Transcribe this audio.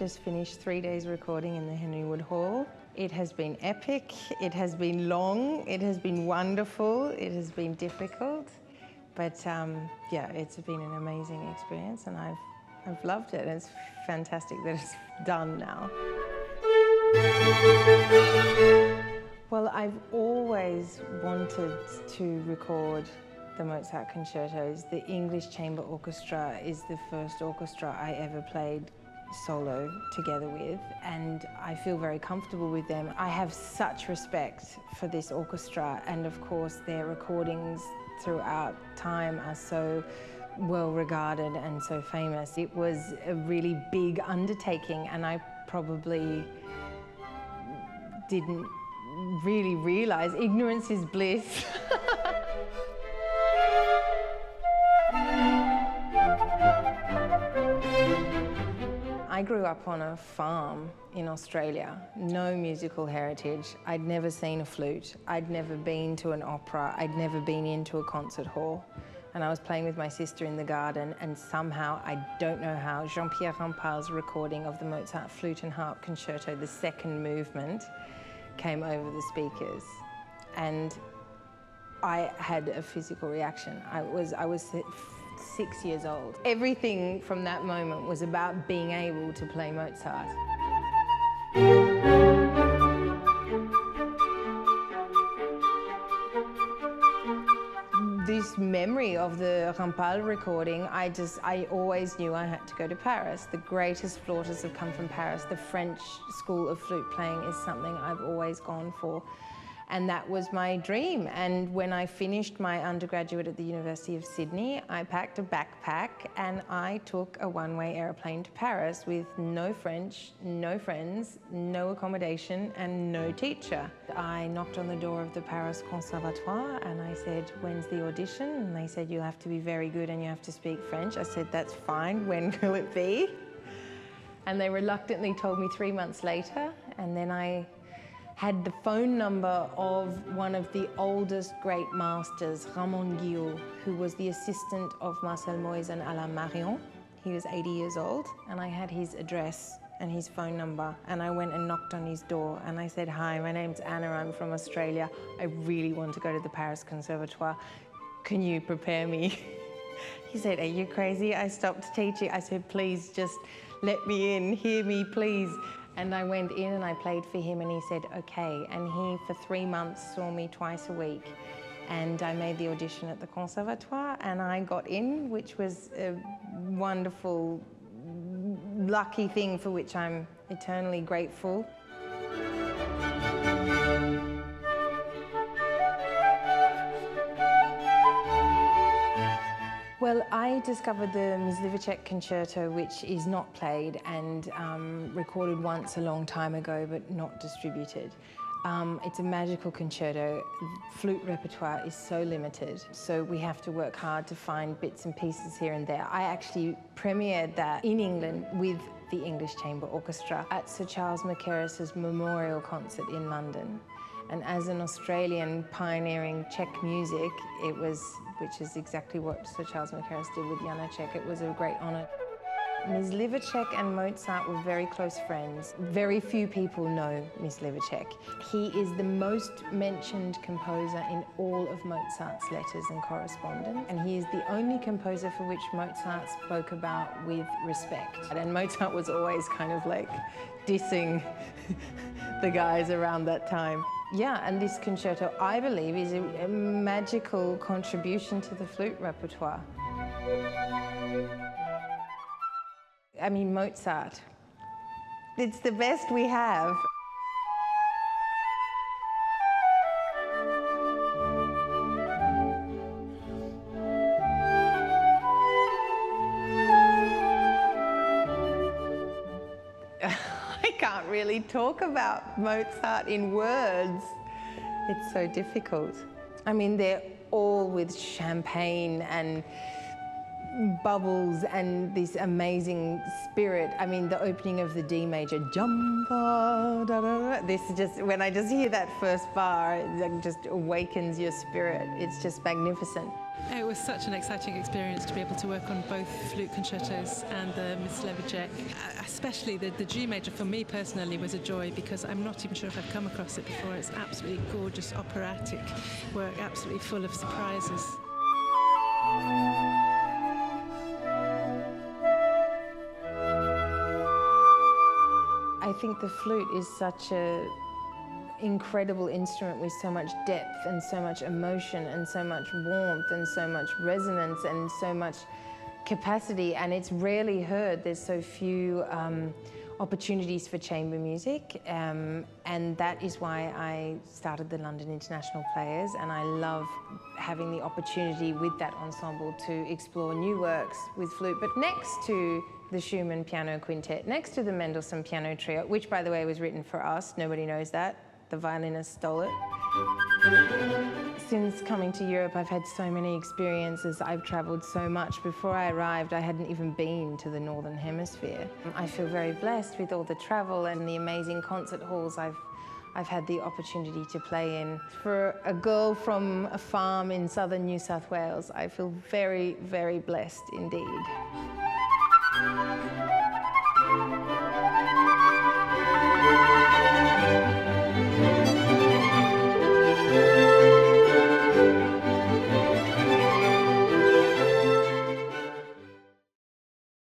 just finished 3 days recording in the Henry Wood Hall. It has been epic, it has been long, it has been wonderful, it has been difficult, but yeah, it's been an amazing experience and I've loved it. It's fantastic that it's done now. Well, I've always wanted to record the Mozart concertos. The English Chamber Orchestra is the first orchestra I ever played solo together with, and I feel very comfortable with them. I have such respect for this orchestra, and of course their recordings throughout time are so well regarded and so famous. It was a really big undertaking, and I probably didn't really realize ignorance is bliss. I grew up on a farm in Australia, no musical heritage. I'd never seen a flute, I'd never been to an opera, I'd never been into a concert hall. And I was playing with my sister in the garden, and somehow, I don't know how, Jean-Pierre Rampal's recording of the Mozart Flute and Harp Concerto, the second movement, came over the speakers. And I had a physical reaction. I was 6 years old. Everything from that moment was about being able to play Mozart. This memory of the Rampal recording, I always knew I had to go to Paris. The greatest flautists have come from Paris. The French school of flute playing is something I've always gone for. And that was my dream. And when I finished my undergraduate at the University of Sydney, I packed a backpack and I took a one-way airplane to Paris with no French, no friends, no accommodation, and no teacher. I knocked on the door of the Paris Conservatoire and I said, "When's the audition?" And they said, "You have to be very good and you have to speak French." I said, "That's fine, when will it be?" And they reluctantly told me 3 months later, and then I had the phone number of one of the oldest great masters, Ramon Guillot, who was the assistant of Marcel Moyse and Alain Marion. He was 80 years old, and I had his address and his phone number, and I went and knocked on his door, and I said, "Hi, my name's Anna, I'm from Australia. I really want to go to the Paris Conservatoire. Can you prepare me?" He said, "Are you crazy? I stopped teaching." I said, "Please, just let me in, hear me, please." And I went in and I played for him and he said, "Okay." And he, for 3 months, saw me twice a week. And I made the audition at the Conservatoire and I got in, which was a wonderful, lucky thing for which I'm eternally grateful. Well, I discovered the Mysliveček Concerto, which is not played and recorded once a long time ago, but not distributed. It's a magical concerto. Flute repertoire is so limited, so we have to work hard to find bits and pieces here and there. I actually premiered that in England with the English Chamber Orchestra at Sir Charles Mackerras's memorial concert in London. And as an Australian pioneering Czech music, which is exactly what Sir Charles Mackerras did with Janacek, it was a great honour. Mysliveček and Mozart were very close friends. Very few people know Mysliveček. He is the most mentioned composer in all of Mozart's letters and correspondence, and he is the only composer for which Mozart spoke about with respect. And Mozart was always kind of like dissing the guys around that time. Yeah, and this concerto, I believe, is a magical contribution to the flute repertoire. I mean, Mozart, it's the best we have. I can't really talk about Mozart in words. It's so difficult. I mean, they're all with champagne and bubbles and this amazing spirit. I mean, the opening of the D major, jumba, da, da, da. This is just, when I just hear that first bar, it just awakens your spirit. It's just magnificent. It was such an exciting experience to be able to work on both flute concertos and the Mysliveček. Especially the G major for me personally was a joy, because I'm not even sure if I've come across it before. It's absolutely gorgeous operatic work, absolutely full of surprises. I think the flute is such an incredible instrument with so much depth and so much emotion and so much warmth and so much resonance and so much capacity, and it's rarely heard. There's so few opportunities for chamber music, and that is why I started the London International Players, and I love having the opportunity with that ensemble to explore new works with flute. But next to the Schumann Piano Quintet, next to the Mendelssohn Piano Trio, which by the way was written for us, nobody knows that, the violinist stole it. Since coming to Europe, I've had so many experiences. I've travelled so much. Before I arrived, I hadn't even been to the Northern Hemisphere. I feel very blessed with all the travel and the amazing concert halls I've had the opportunity to play in. For a girl from a farm in southern New South Wales, I feel very, very blessed indeed.